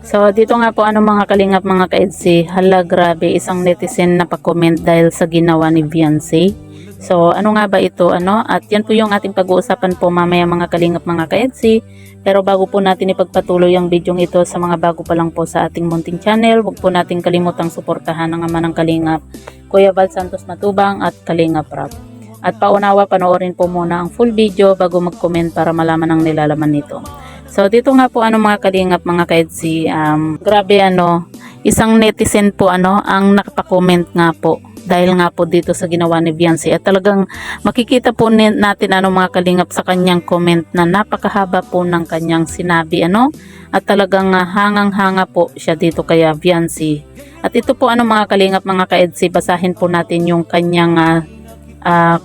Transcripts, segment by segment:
So dito nga po mga kalingap mga ka-EDSI, hala grabe isang netizen na pa-comment dahil sa ginawa ni Beyonce. So ano nga ba ito at yan po yung ating pag-uusapan po mamaya mga kalingap mga ka-EDSI. Pero bago po natin ipagpatuloy ang video ito sa mga bago pa lang po sa ating munting channel, huwag po natin kalimutang suportahan ang ama ng kalingap, Kuya Val Santos Matubang at Kalingap Rap. At paunawa panoorin po muna ang full video bago mag-comment para malaman ang nilalaman nito. So dito nga po mga kalingap mga ka-EDSI, grabe isang netizen po ang nakapakomment nga po dahil nga po dito sa ginawa ni Beyonce. At talagang makikita po natin mga kalingap sa kanyang comment na napakahaba po ng kanyang sinabi at talagang hangang-hanga po siya dito kaya Beyonce. At ito po mga kalingap mga ka-EDSI, basahin po natin yung kanyang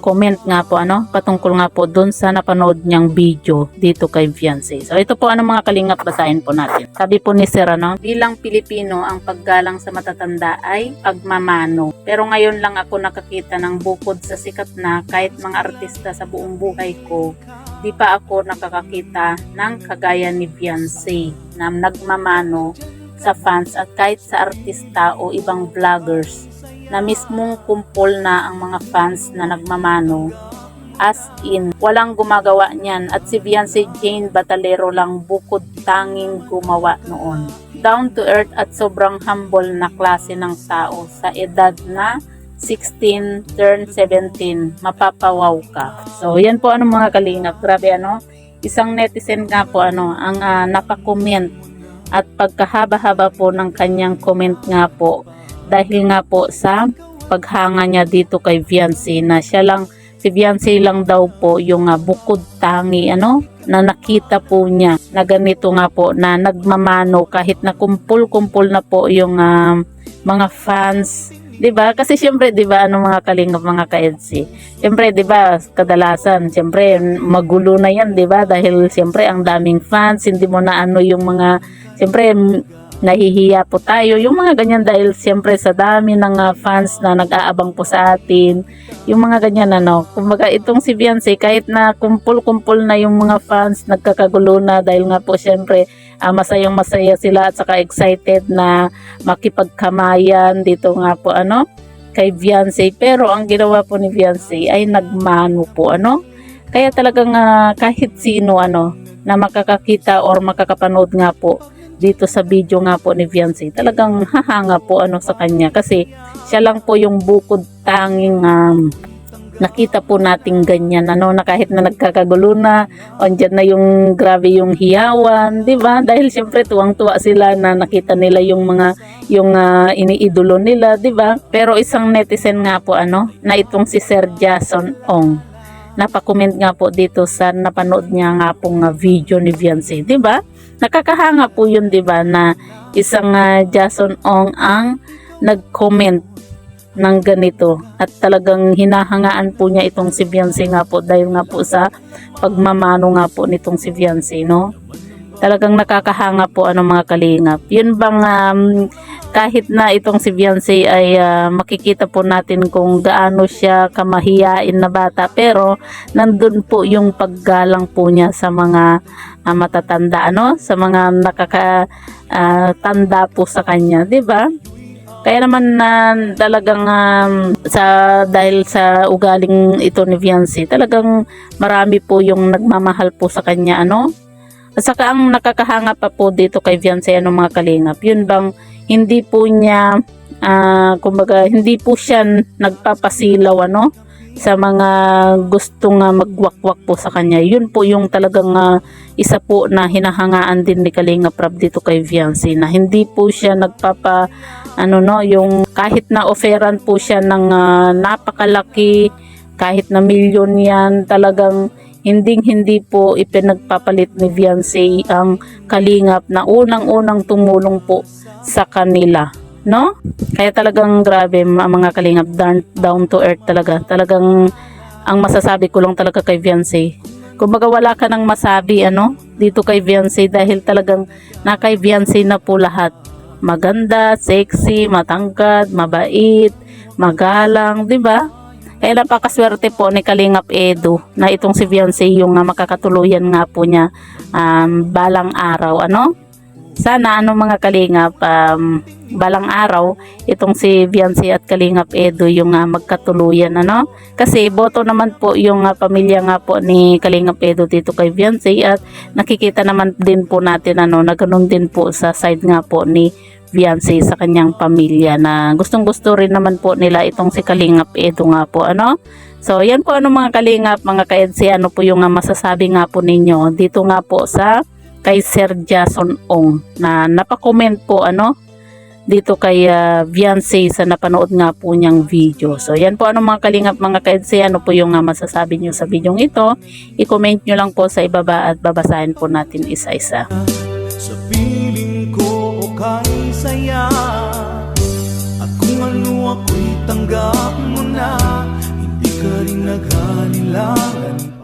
comment nga po patungkol nga po dun sa napanood niyang video dito kay Beyonce. So ito po mga kalingap, basahin po natin. Sabi po ni Sir bilang Pilipino ang paggalang sa matatanda ay pagmamano. Pero ngayon lang ako nakakita ng bukod sa sikat na kahit mga artista sa buong buhay ko, di pa ako nakakakita ng kagaya ni Beyonce na nagmamano sa fans at kahit sa artista o ibang vloggers na mismong kumpol na ang mga fans na nagmamano. As in, walang gumagawa niyan at si Beyonce Jane Batalero lang bukod tanging gumawa noon. Down to earth at sobrang humble na klase ng tao sa edad na 16 turn 17, mapapawaw ka. So yan po mga kalingap, grabe isang netizen nga po ang napakomment at pagkahaba-haba po ng kanyang comment nga po dahil nga po sa paghanga niya dito kay Beyonce na si Beyonce lang daw po yung bukod tangi na nakita po niya na ganito nga po na nagmamano kahit na kumpul-kumpul na po yung mga fans, 'di ba? Kasi syempre 'di ba mga kalingap mga ka-EDSI. Syempre 'di ba kadalasan syempre magulo na 'yan 'di ba dahil syempre ang daming fans, hindi mo na yung mga syempre nahihiya po tayo yung mga ganyan dahil siyempre sa dami ng fans na nag-aabang po sa atin yung mga ganyan kumbaga itong si Beyonce kahit na kumpul-kumpul na yung mga fans nagkakagulo na dahil nga po siyempre masayang masaya sila at saka excited na makipagkamayan dito nga po kay Beyonce, pero ang ginawa po ni Beyonce ay nagmano po kaya talagang kahit sino na makakakita or makakapanood nga po dito sa video nga po ni Beyonce, talagang hahanga po sa kanya kasi siya lang po yung bukod tanging nakita po nating ganyan na kahit na nagkakagulo na andyan na yung grabe yung hiyawan, di ba? Dahil siyempre tuwang-tuwa sila na nakita nila yung iniidolo nila, di ba? Pero isang netizen nga po na itong si Sir Jason Ong napakomment nga po dito sa napanood niya nga pong video ni Beyonce, di ba? Nakakahanga po yun, di ba, na isang Jason Ong ang nag-comment ng ganito at talagang hinahangaan po niya itong si Beyonce nga po dahil nga po sa pagmamano nga po nitong si Beyonce, Talagang nakakahanga po mga kalingap. Yun bang kahit na itong si Beyonce ay makikita po natin kung gaano siya kamahiyain na bata, pero nandun po yung paggalang po niya sa mga matatanda sa mga nakakatanda po sa kanya, 'di ba? Kaya naman talagang dahil sa ugaling ito ni Beyonce, talagang marami po yung nagmamahal po sa kanya At saka ang nakakahanga pa po dito kay Beyonce mga kalingap, yun bang hindi po niya kumbaga hindi po siya nagpapasilaw sa mga gustong magwakwak po sa kanya. Yun po yung talagang isa po na hinahangaan din ni Kalingap Rap dito kay Beyonce, na hindi po siya nagpapa yung kahit na offeran po siya ng napakalaki, kahit na milyon yan, talagang hindi po ipinagpapalit ni Beyonce ang Kalingap na unang-unang tumulong po sa kanila, Kaya talagang grabe mga Kalingap, down to earth talagang ang masasabi ko lang talaga kay Beyonce, kumbaga wala ka nang masabi dito kay Beyonce dahil talagang na kay Beyonce na po lahat. Maganda, sexy, matangkad, mabait, magalang, 'di ba? Kaya napakaswerte po ni Kalingap Edu na itong si Beyonce yung makakatuluyan nga po niya balang araw sana mga kalingap, balang araw itong si Viancy at Kalingap Edo yung magkatuluyan, ano, kasi boto naman po yung pamilya nga po ni Kalingap Edo dito kay Viancy, at nakikita naman din po natin na ganun din po sa side nga po ni Viancy sa kanyang pamilya, na gustong gusto rin naman po nila itong si Kalingap Edo nga po, ano. So yan po mga kalingap, mga ka-EDC, ano po yung masasabi nga po ninyo dito nga po sa kay Sir Jason Ong na napakomment po dito kay Viancy sa napanood nga po niyang video. So yan po mga kalingap, mga ka-EDC, ano po yung masasabi niyo sa video ito. I-comment nyo lang po sa ibaba at babasahin po natin isa-isa. Sa piling ko okay saya, at kung ano ako'y tanggap mo na, hindi ka rin naghalilangan